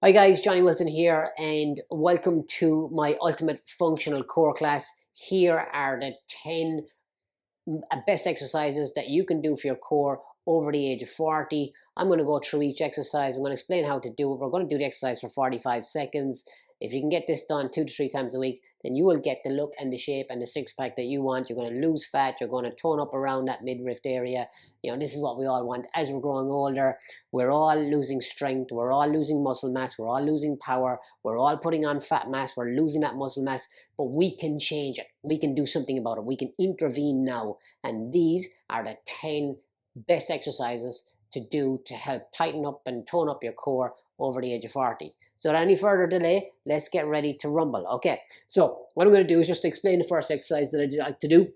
Hi guys, Johnny Wilson here and welcome to my ultimate functional core class. Here are the 10 best exercises that you can do for your core over the age of 40. I'm going to go through each exercise. I'm going to explain how to do it. We're going to do the exercise for 45 seconds. If you can get this done 2 to 3 times a week, then you will get the look and the shape and the six-pack that you want. You're going to lose fat. You're going to tone up around that midriff area. You know, this is what we all want. As we're growing older, we're all losing strength. We're all losing muscle mass. We're all losing power. We're all putting on fat mass. We're losing that muscle mass. But we can change it. We can do something about it. We can intervene now. And these are the 10 best exercises to do to help tighten up and tone up your core over the age of 40. So without any further delay, let's get ready to rumble. Okay, so what I'm going to do is just explain the first exercise that I like to do.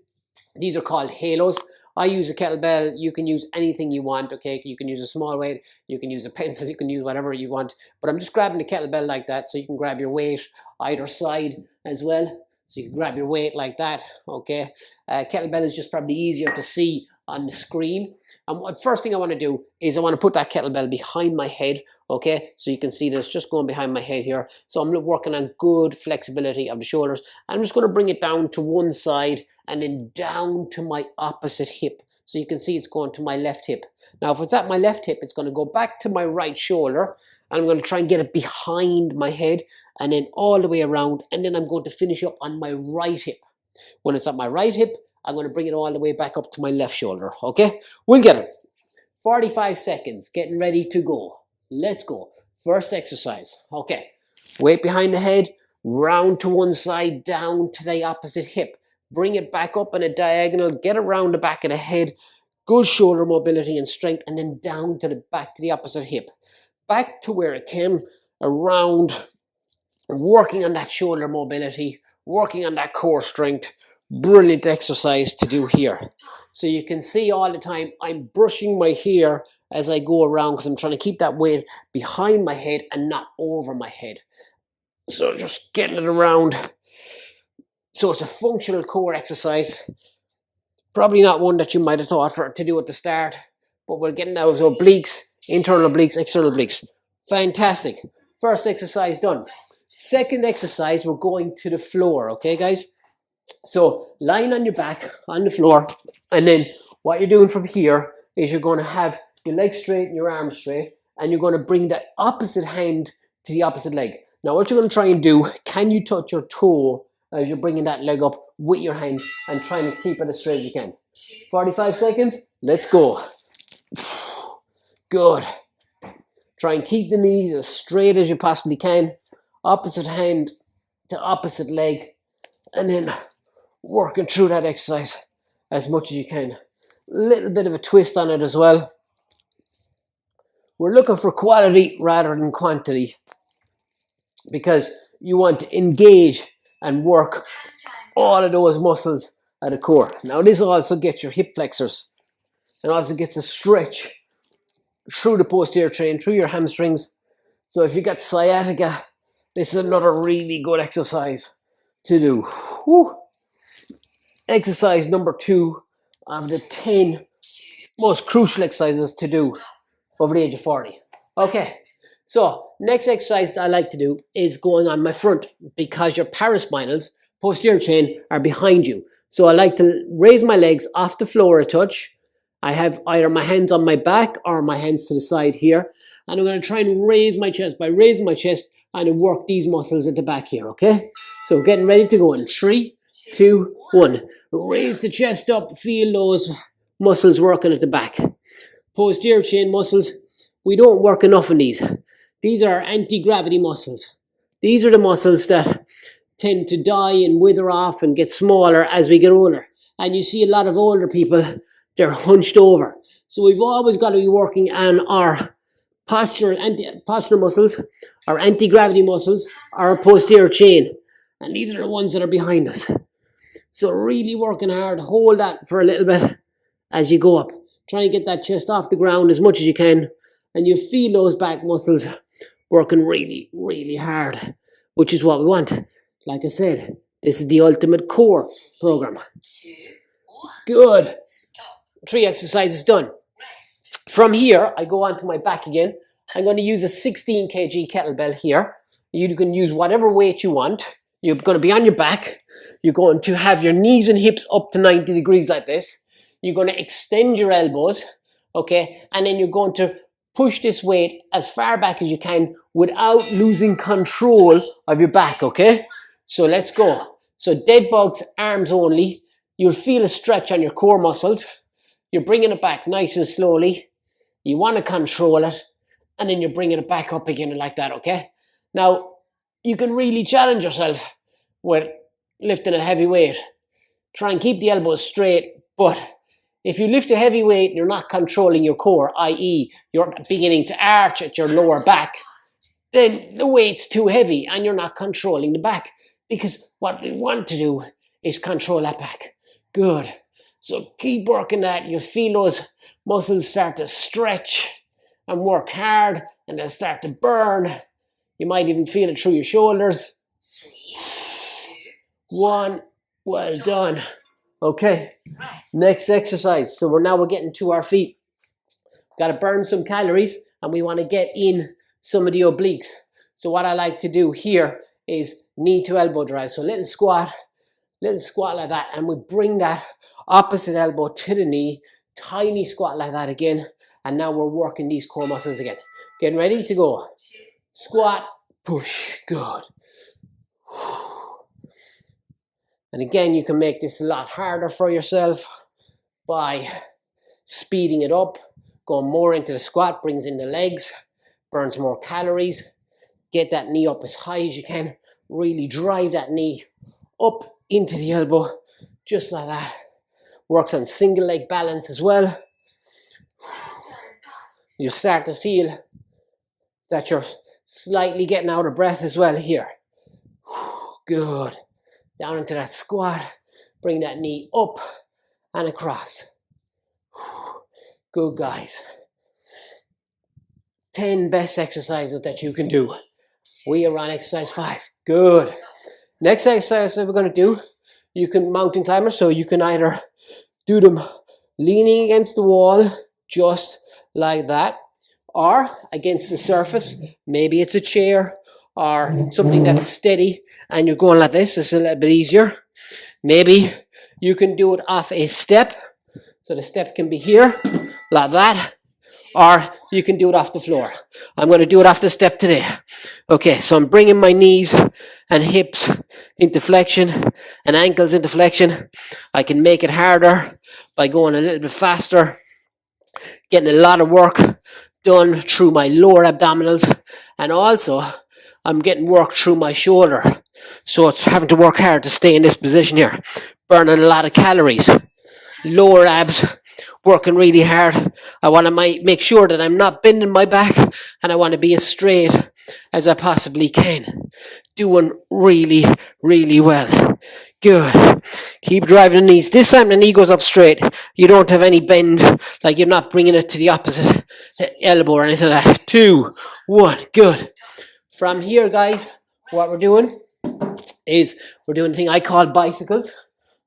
These are called halos. I use a kettlebell. You can use anything you want, okay? You can use a small weight, you can use a pencil, you can use whatever you want. But I'm just grabbing the kettlebell like that, so you can grab your weight either side as well. So you can grab your weight like that, okay? Kettlebell is just probably easier to see on the screen. And what first thing I want to do is I want to put that kettlebell behind my head, okay? So you can see this just going behind my head here. So I'm working on good flexibility of the shoulders. I'm just going to bring it down to one side and then down to my opposite hip. So you can see it's going to my left hip. Now, if it's at my left hip, it's going to go back to my right shoulder. And I'm going to try and get it behind my head and then all the way around. And then I'm going to finish up on my right hip. When it's at my right hip, I'm going to bring it all the way back up to my left shoulder. Okay? We'll get it. 45 seconds. Getting ready to go. Let's go. First exercise. Okay. Weight behind the head. Round to one side. Down to the opposite hip. Bring it back up in a diagonal. Get around the back of the head. Good shoulder mobility and strength. And then down to the back to the opposite hip. Back to where it came. Around. Working on that shoulder mobility. Working on that core strength. Brilliant exercise to do here. So you can see all the time I'm brushing my hair as I go around because I'm trying to keep that weight behind my head and not over my head. So just getting it around. So it's a functional core exercise. Probably not one that you might have thought to do at the start, but we're getting those obliques, internal obliques, external obliques. Fantastic. First exercise done. Second exercise, we're going to the floor, okay guys? So lying on your back on the floor, and then what you're doing from here is you're going to have your legs straight and your arms straight, and you're going to bring that opposite hand to the opposite leg. Now what you're going to try and do, can you touch your toe as you're bringing that leg up with your hand and trying to keep it as straight as you can? 45 seconds, let's go. Good. Try and keep the knees as straight as you possibly can. Opposite hand to opposite leg, and then working through that exercise as much as you can. A little bit of a twist on it as well. We're looking for quality rather than quantity because you want to engage and work all of those muscles at the core. Now this also gets your hip flexors and also gets a stretch through the posterior chain, through your hamstrings. So if you got sciatica, this is another really good exercise to do. Whew. Exercise number 2 of the 10 most crucial exercises to do over the age of 40. Okay, so next exercise I like to do is going on my front because your paraspinals, posterior chain, are behind you. So I like to raise my legs off the floor a touch. I have either my hands on my back or my hands to the side here. And I'm going to try and raise my chest. By raising my chest, I'm going to work these muscles at the back here, okay? So getting ready to go in 3, 2, 1. Raise the chest up, feel those muscles working at the back. Posterior chain muscles, we don't work enough in these. These are anti-gravity muscles. These are the muscles that tend to die and wither off and get smaller as we get older. And you see a lot of older people, they're hunched over. So we've always got to be working on our postural muscles, our anti-gravity muscles, our posterior chain. And these are the ones that are behind us. So really working hard, hold that for a little bit as you go up. Try and get that chest off the ground as much as you can. And you feel those back muscles working really, really hard, which is what we want. Like I said, this is the ultimate core program. Good. 3 exercises done. From here, I go onto my back again. I'm going to use a 16 kg kettlebell here. You can use whatever weight you want. You're going to be on your back. You're going to have your knees and hips up to 90 degrees like this. You're going to extend your elbows, okay? And then you're going to push this weight as far back as you can without losing control of your back, okay? So let's go. So dead bugs, arms only. You'll feel a stretch on your core muscles. You're bringing it back nice and slowly. You want to control it. And then you're bringing it back up again like that, okay? Now, you can really challenge yourself with lifting a heavy weight. Try and keep the elbows straight, but if you lift a heavy weight and you're not controlling your core, i.e. you're beginning to arch at your lower back, then the weight's too heavy and you're not controlling the back. Because what we want to do is control that back. Good. So keep working that. You'll feel those muscles start to stretch and work hard, and they'll start to burn. You might even feel it through your shoulders. 3, 2, 1. Well done. Okay, next exercise. So we're getting to our feet. Got to burn some calories, and we want to get in some of the obliques. So what I like to do here is knee to elbow drive. So little squat like that, and we bring that opposite elbow to the knee, tiny squat like that again, and now we're working these core muscles again. Getting ready to go. Squat, push, good. And again, you can make this a lot harder for yourself by speeding it up, going more into the squat, brings in the legs, burns more calories. Get that knee up as high as you can. Really drive that knee up into the elbow, just like that. Works on single leg balance as well. You start to feel that you're slightly getting out of breath as well here. Good. Down into that squat. Bring that knee up and across. Good, guys. 10 best exercises that you can do. We are on exercise 5. Good. Next exercise that we're going to do, you can mountain climber, so you can either do them leaning against the wall, just like that, or against the surface. Maybe it's a chair or something that's steady and you're going like this. It's a little bit easier. Maybe you can do it off a step. So the step can be here, like that, or you can do it off the floor. I'm going to do it off the step today. Okay, so I'm bringing my knees and hips into flexion and ankles into flexion. I can make it harder by going a little bit faster, getting a lot of work done through my lower abdominals, and also I'm getting work through my shoulder. So it's having to work hard to stay in this position here, burning a lot of calories. Lower abs, working really hard. I want to make sure that I'm not bending my back, and I want to be as straight as I possibly can. Doing really, really well. Good. Keep driving the knees. This time the knee goes up straight. You don't have any bend, like you're not bringing it to the opposite elbow or anything like that. 2, 1. Good. From here, guys, what we're doing is we're doing a thing I call bicycles.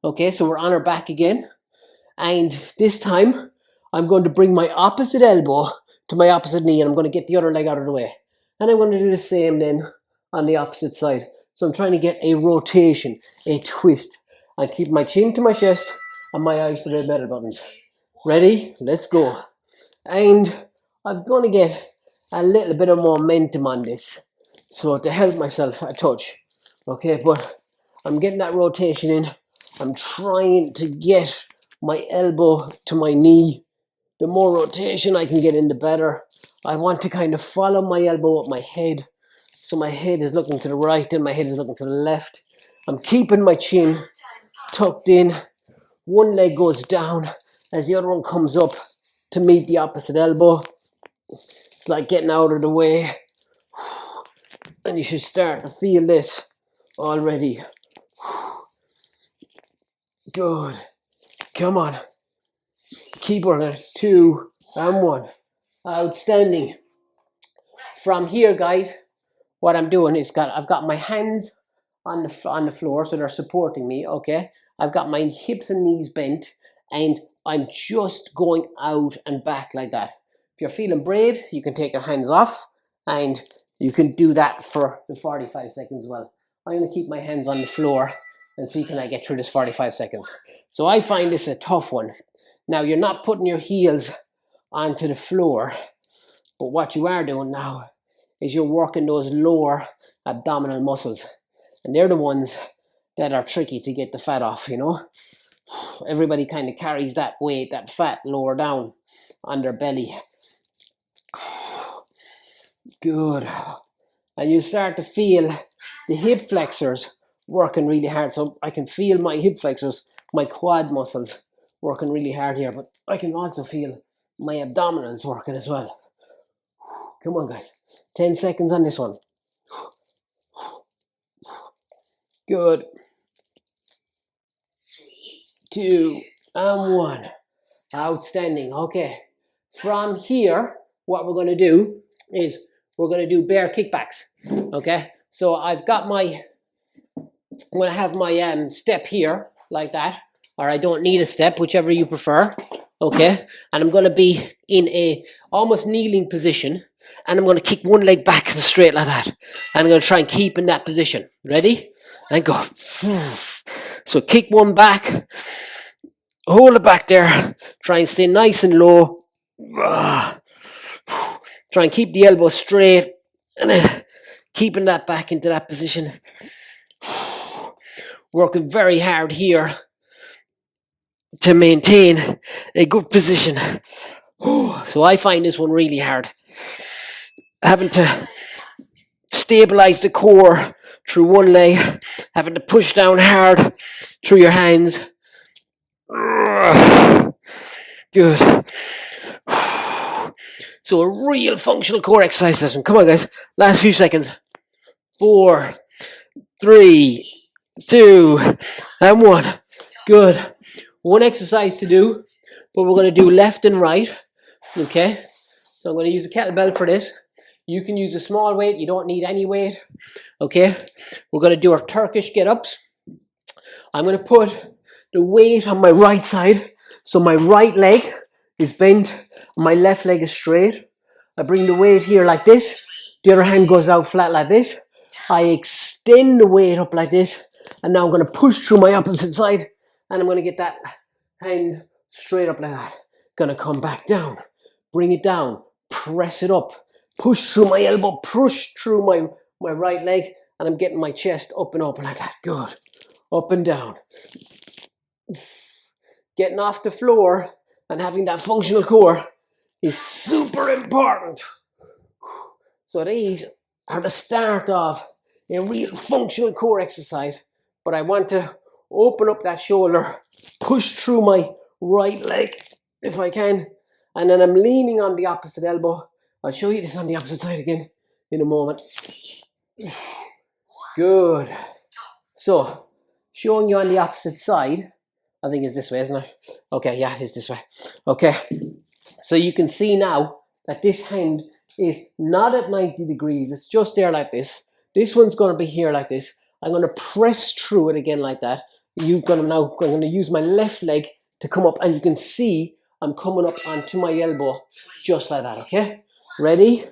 Okay, so we're on our back again. And this time, I'm going to bring my opposite elbow to my opposite knee, and I'm going to get the other leg out of the way. And I'm going to do the same then on the opposite side. So I'm trying to get a rotation, a twist. I keep my chin to my chest and my eyes to the belly buttons. Ready? Let's go. And I'm going to get a little bit of momentum on this, so to help myself a touch. Okay, but I'm getting that rotation in. I'm trying to get my elbow to my knee. The more rotation I can get in, the better. I want to kind of follow my elbow up my head. So my head is looking to the right and my head is looking to the left. I'm keeping my chin tucked in. One leg goes down as the other one comes up to meet the opposite elbow. It's like getting out of the way. And you should start to feel this already. Good. Come on. Keep on it. 2 and 1. Outstanding. From here, guys, what I'm doing is I've got my hands on the floor, so they're supporting me. Okay. I've got my hips and knees bent, and I'm just going out and back like that. If you're feeling brave, you can take your hands off and you can do that for the 45 seconds as well. I'm going to keep my hands on the floor and see can I get through this 45 seconds. So I find this a tough one. Now you're not putting your heels onto the floor, but what you are doing now is you're working those lower abdominal muscles. And they're the ones that are tricky to get the fat off, you know. Everybody kind of carries that weight, that fat lower down on their belly. Good. And you start to feel the hip flexors working really hard. So I can feel my hip flexors, my quad muscles working really hard here, but I can also feel my abdominals working as well. Come on, guys. 10 seconds on this one. Good. 2 and 1. Outstanding. Okay. From here, what we're going to do is we're going to do bear kickbacks. Okay. So I'm going to have my step here like that, or I don't need a step, whichever you prefer. Okay. And I'm going to be in a almost kneeling position, and I'm going to kick one leg back and straight like that. And I'm going to try and keep in that position. Ready? And go. So kick one back, hold it back there, try and stay nice and low. Try and keep the elbow straight, and then keeping that back into that position. Working very hard here to maintain a good position. So I find this one really hard. Having to stabilize the core through one leg, having to push down hard through your hands. Good. So a real functional core exercise session. Come on, guys. Last few seconds. 4, 3, 2, and 1. Good. One exercise to do, but we're going to do left and right. Okay. So I'm going to use a kettlebell for this. You can use a small weight. You don't need any weight. Okay. We're going to do our Turkish get-ups. I'm going to put the weight on my right side. So my right leg is bent, my left leg is straight. I bring the weight here like this. The other hand goes out flat like this. I extend the weight up like this. And now I'm going to push through my opposite side. And I'm going to get that hand straight up like that. Going to come back down. Bring it down. Press it up. Push through my elbow. Push through my right leg. And I'm getting my chest up and up like that. Good. Up and down. Getting off the floor and having that functional core is super important. So these are the start of a real functional core exercise. But I want to open up that shoulder, push through my right leg if I can, and then I'm leaning on the opposite elbow. I'll show you this on the opposite side again in a moment. Good. So, showing you on the opposite side, I think it's this way, isn't it? Okay, yeah, it is this way. Okay, so you can see now that this hand is not at 90 degrees. It's just there like this. This one's going to be here like this. I'm going to press through it again like that. I'm going to use my left leg to come up, and you can see I'm coming up onto my elbow just like that, okay? Ready?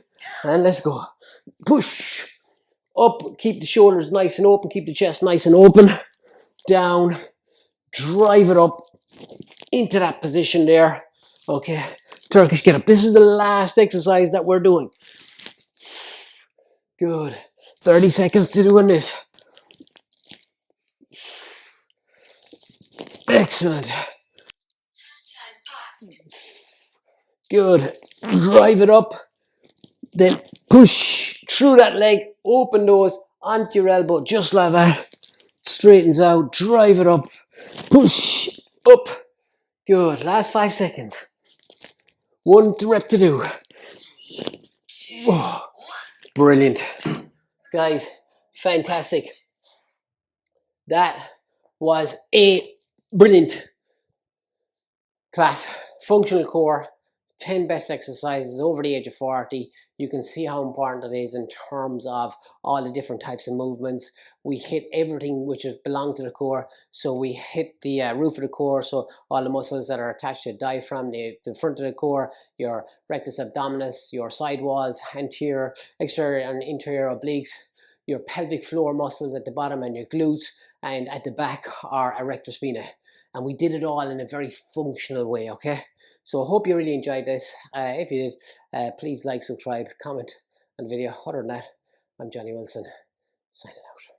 And let's go. Push. Up, keep the shoulders nice and open, keep the chest nice and open. Down. Drive it up into that position there. Okay, Turkish get up. This is the last exercise that we're doing. Good. 30 seconds to doing this. Excellent. Good. Drive it up. Then push through that leg. Open those onto your elbow just like that. Straightens out. Drive it up. Push up. Good. Last 5 seconds. 1 rep to do. Oh, brilliant. Guys, fantastic. That was a brilliant class. Functional core 10 best exercises over the age of 40. You can see how important it is in terms of all the different types of movements. We hit everything which is belong to the core. So we hit the roof of the core, so all the muscles that are attached to the diaphragm, the front of the core, your rectus abdominis, your side walls, anterior, exterior and interior obliques, your pelvic floor muscles at the bottom, and your glutes, and at the back are erector spinae. And we did it all in a very functional way, okay? So I hope you really enjoyed this. If you did, please like, subscribe, comment on the video. Other than that, I'm Johnny Wilson, signing out.